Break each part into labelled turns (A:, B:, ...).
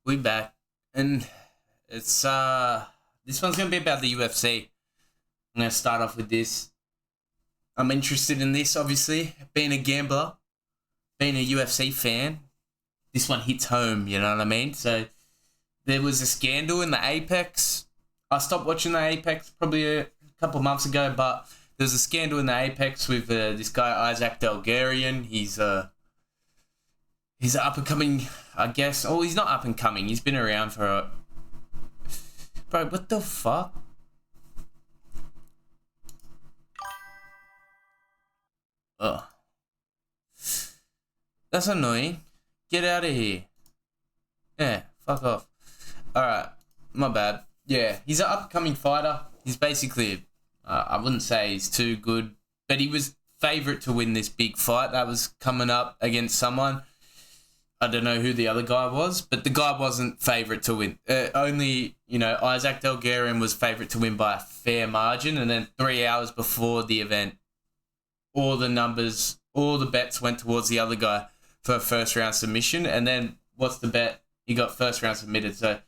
A: We back, and it's this one's gonna be about the UFC. I'm gonna start off with this. I'm interested in this, obviously, being a gambler, being a UFC fan. This one hits home, you know what I mean? So there was a scandal in the Apex. I stopped watching the Apex probably a couple months ago, but there was a scandal in the Apex with this guy Isaac Delgarian. He's up and coming, I guess. Oh, he's not up and coming. He's been around for a... Bro, what the fuck? Ugh. That's annoying. Get out of here. Yeah, fuck off. Alright, my bad. Yeah, he's an up-and-coming fighter. He's basically... I wouldn't say he's too good, but he was favourite to win this big fight that was coming up against someone. I don't know who the other guy was, but the guy wasn't favourite to win. Only, Isaac Delgarian was favourite to win by a fair margin, and then 3 hours before the event, all the bets went towards the other guy for a first-round submission, and then what's the bet? He got first-round submitted, so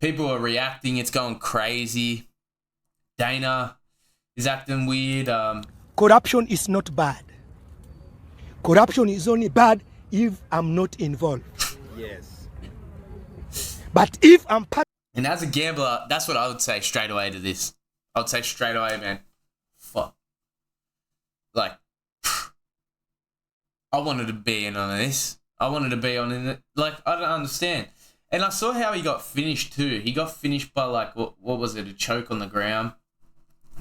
A: people are reacting. It's going crazy. Dana is acting weird.
B: Corruption is not bad. Corruption is only bad if I'm not involved.
C: Yes.
B: But if I'm part...
A: And as a gambler, that's what I would say straight away to this. I would say straight away, man, fuck. Like, I wanted to be in on this. I wanted to be on it. Like, I don't understand. And I saw how he got finished too. He got finished by, like, what was it, a choke on the ground.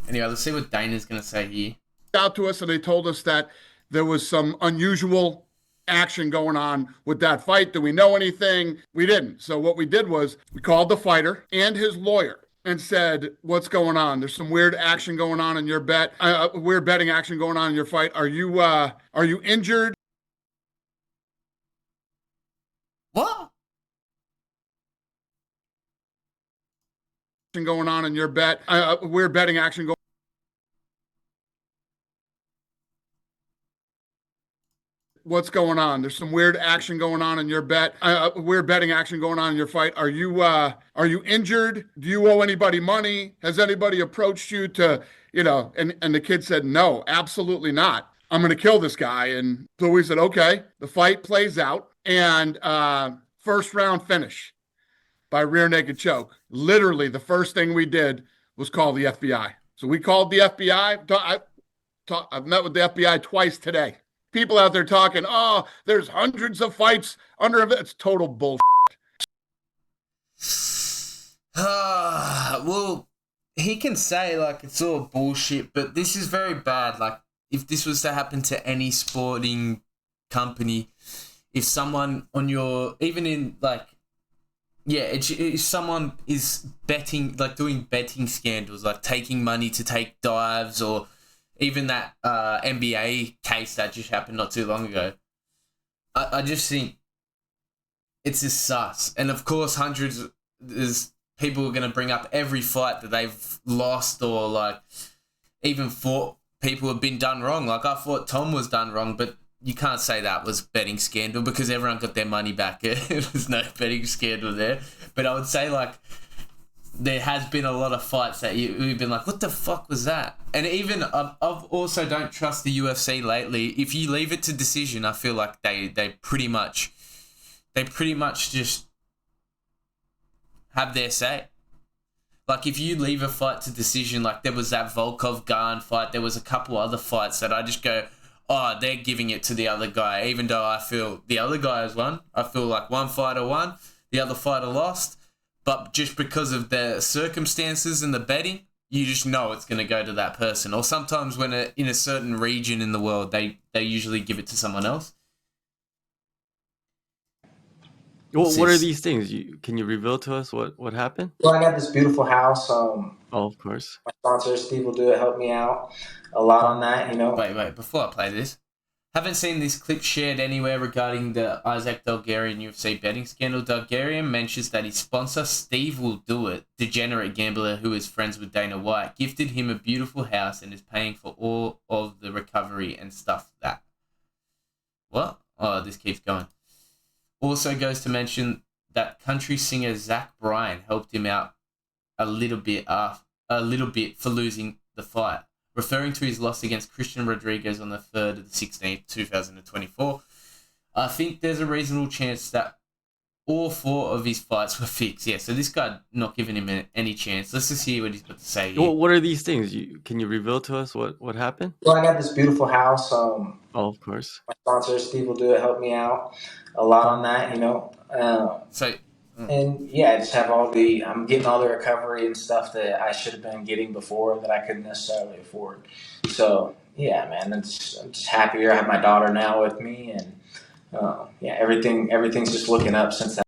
A: Anyway, let's see what Dana's going to say here.
D: Out to us, and they told us that there was some unusual action going on with that fight. Do we know anything? We didn't. So what we did was we called the fighter and his lawyer and said, what's going on? There's some weird action going on in your bet. Weird betting action going on in your fight. Are you injured?
A: What?
D: Going on in your bet. Weird betting action going. What's going on? There's some weird action going on in your bet. Weird betting action going on in your fight. Are you injured? Do you owe anybody money? Has anybody approached you to, and the kid said, no, absolutely not. I'm going to kill this guy. And so we said, okay. The fight plays out, and first round finish by rear naked choke. Literally, the first thing we did was call the FBI. So we called the FBI. I've met with the FBI twice today. People out there talking, oh, there's hundreds of fights under it. It's total bullshit.
A: Well, he can say, like, it's all bullshit, but this is very bad. Like, if this was to happen to any sporting company, if someone on your, even in, like, yeah, if someone is betting, like doing betting scandals, like taking money to take dives, or even that NBA case that just happened not too long ago, I just think it's just sus. And of course, there's people are going to bring up every fight that they've lost, or like even fought people have been done wrong. Like I thought Tom was done wrong, but you can't say that was betting scandal because everyone got their money back. There's no betting scandal there. But I would say, like, there has been a lot of fights that you've been like, what the fuck was that? And even I've also don't trust the UFC lately. If you leave it to decision, I feel like they pretty much just have their say. Like, if you leave a fight to decision, like there was that Volkov-Garn fight, there was a couple other fights that I just go, oh, they're giving it to the other guy, even though I feel the other guy has won. I feel like one fighter won, the other fighter lost. But just because of the circumstances and the betting, you just know it's going to go to that person. Or sometimes when in a certain region in the world, they usually give it to someone else.
C: Well, what are these things? Can you reveal to us what happened?
E: So I got this beautiful house.
C: Oh, of course.
E: My sponsor, Steve, will do it. Help me out a lot on that,
A: Wait, before I play this, haven't seen this clip shared anywhere regarding the Isaac Delgarian UFC betting scandal. Delgarian mentions that his sponsor, Steve Will Do It, degenerate gambler who is friends with Dana White, gifted him a beautiful house and is paying for all of the recovery and stuff that. What? Oh, this keeps going. Also goes to mention that country singer Zach Bryan helped him out a little bit for losing the fight, referring to his loss against Christian Rodriguez on the 3rd of the 16th, 2024. I think there's a reasonable chance that all 4 of his fights were fixed. Yeah, so this guy not giving him any chance. Let's just hear what he's got to say here.
C: What are these things? Can you reveal to us what happened?
E: Well, I got this beautiful house.
C: Oh, of course.
E: My sponsor, Steve, will do it. Help me out a lot on that, And yeah, I just have I'm getting all the recovery and stuff that I should have been getting before that I couldn't necessarily afford. So yeah, man, I'm just happier. I have my daughter now with me, and everything's just looking up since that.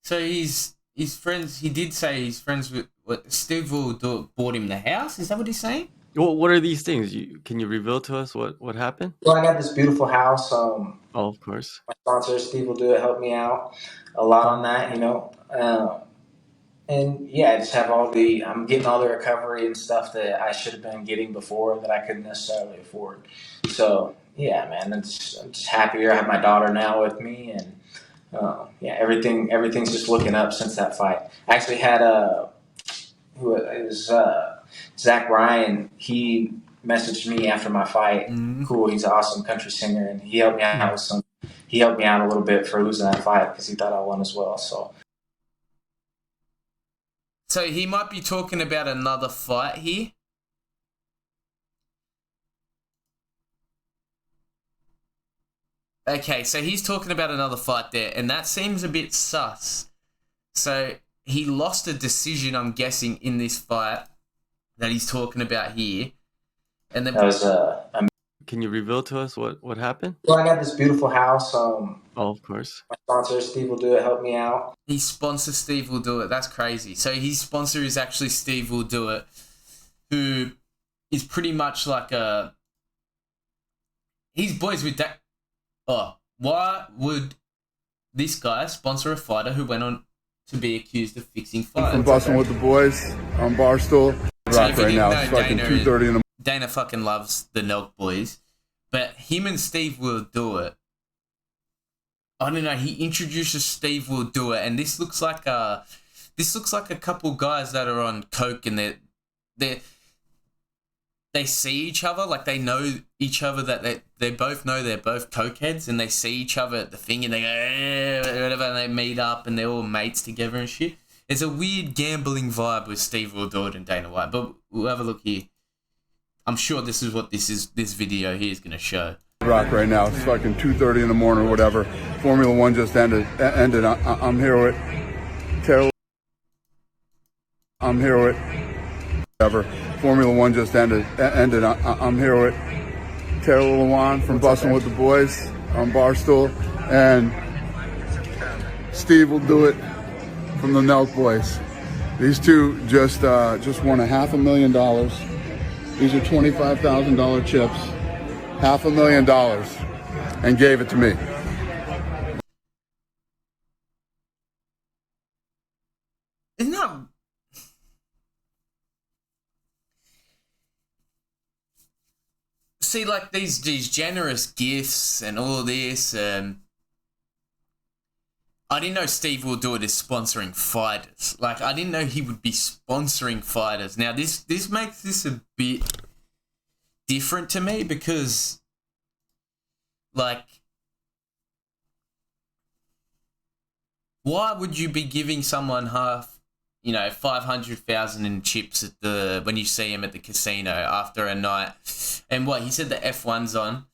A: So his friends, he did say he's friends with Steve will bought him the house. Is that what he's saying?
C: What are these things? Can you reveal to us what happened?
E: Well, I got this beautiful house.
C: Oh, of course.
E: My sponsor, Steve, will do it. Help me out a lot on that, And yeah, I just have I'm getting all the recovery and stuff that I should have been getting before that I couldn't necessarily afford. So yeah, man, I'm just happier. I have my daughter now with me, and everything's just looking up since that fight. I actually had Zach Bryan. He messaged me after my fight.
A: Mm-hmm.
E: Cool, he's an awesome country singer, and he helped me out with some. He helped me out a little bit for losing that fight because he thought I won as well.
A: So he might be talking about another fight here. Okay, so he's talking about another fight there, and that seems a bit sus. So he lost a decision, I'm guessing, in this fight that he's talking about here. And then
E: that was
C: Can you reveal to us what happened?
E: Well, I got this beautiful house.
C: Oh, of course.
E: My sponsor, Steve, will do it. Help me out.
A: His sponsor, Steve, will do it. That's crazy. So his sponsor is actually Steve will do it, who is pretty much like he's boys with that. Oh, why would this guy sponsor a fighter who went on to be accused of fixing fights?
D: From Bustin' with the Boys on Barstool. Rock right now. It's fucking 2:30 in the morning.
A: Dana fucking loves the Nelk boys, but him and Steve will do it. I don't know. He introduces Steve will do it, and this looks like a couple guys that are on coke, and they see each other, like they know each other, that they both know they're both cokeheads, and they see each other at the thing, and they go whatever, and they meet up, and they're all mates together and shit. It's a weird gambling vibe with Steve will do it and Dana White, but we'll have a look here. I'm sure this is what this video here is going to show.
D: Rock right now. It's fucking 2:30 in the morning or whatever. Formula One just ended. I'm here with Taylor. I'm here with whatever. Formula One just ended. I'm here with Taylor Lewan from Bustin' with the Boys on Barstool, and Steve will do it from the Nelk Boys. These two just won $500,000. These are $25,000 chips, $500,000, and gave it to me.
A: Isn't that... See, like these generous gifts and all this. I didn't know Steve will do it as sponsoring fighters. Like, I didn't know he would be sponsoring fighters. Now, this makes this a bit different to me because, like, why would you be giving someone $500,000 in chips when you see him at the casino after a night? And what he said, the F1's on.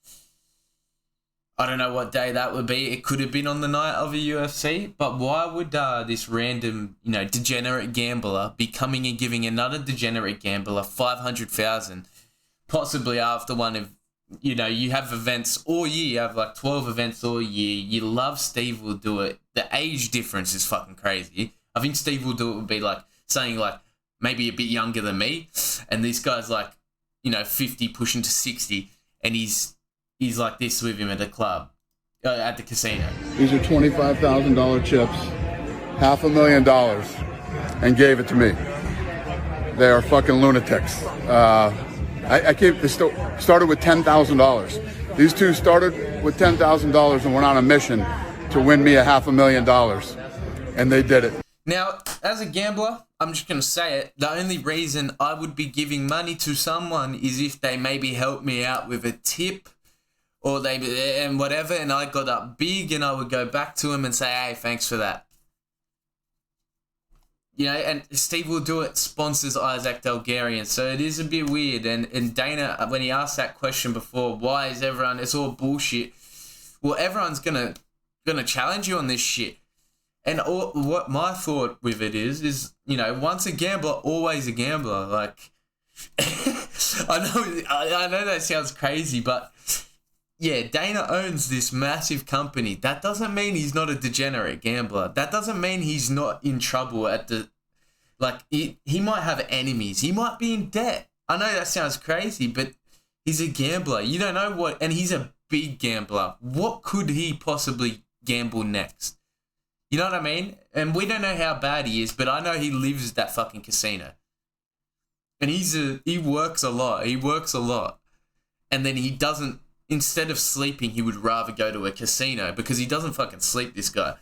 A: I don't know what day that would be. It could have been on the night of a UFC, but why would this random, degenerate gambler be coming and giving another degenerate gambler $500,000, possibly after one of, you have events all year, you have like 12 events all year, you love Steve will do it. The age difference is fucking crazy. I think Steve will do it would be like saying like maybe a bit younger than me, and this guy's like, 50 pushing to 60, and he's like this with him at the club, at the casino.
D: These are $25,000 chips, $500,000, and gave it to me. They are fucking lunatics. I started with $10,000. These two started with $10,000 and went on a mission to win me $500,000. and they did it.
A: Now, as a gambler, I'm just going to say it. The only reason I would be giving money to someone is if they maybe help me out with a tip or and whatever, and I got up big, and I would go back to him and say, hey, thanks for that. You know, and Steve Will Do It sponsors Isaac Delgarian, so it is a bit weird. And Dana, when he asked that question before, why is everyone, it's all bullshit. Well, everyone's gonna challenge you on this shit. And what my thought with it is, you know, once a gambler, always a gambler. Like, I know that sounds crazy, but yeah, Dana owns this massive company. That doesn't mean he's not a degenerate gambler. That doesn't mean he's not in trouble he might have enemies. He might be in debt. I know that sounds crazy, but he's a gambler. You don't know what, and he's a big gambler. What could he possibly gamble next? You know what I mean? And we don't know how bad he is, but I know he lives that fucking casino. And he works a lot. He works a lot. And then he doesn't, instead of sleeping, he would rather go to a casino because he doesn't fucking sleep, this guy.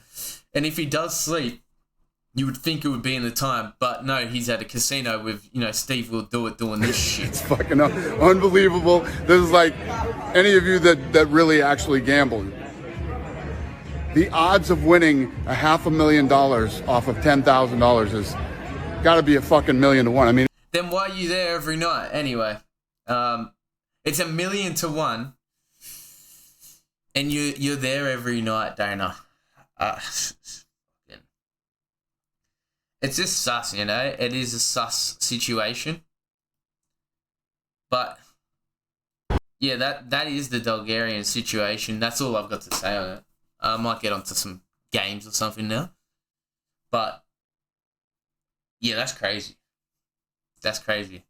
A: And if he does sleep, you would think it would be in the time, but no, he's at a casino with, you know, Steve Will Do It doing this shit.
D: It's fucking unbelievable. This is like any of you that really actually gamble. The odds of winning $500,000 off of $10,000 is got to be a fucking 1,000,000 to 1. I mean,
A: then why are you there every night anyway? It's 1,000,000 to 1, and you're there every night, Dana. It's just sus, you know. It is a sus situation, but yeah, that is the Bulgarian situation. That's all I've got to say on it. I might get onto some games or something now. But, yeah, that's crazy. That's crazy.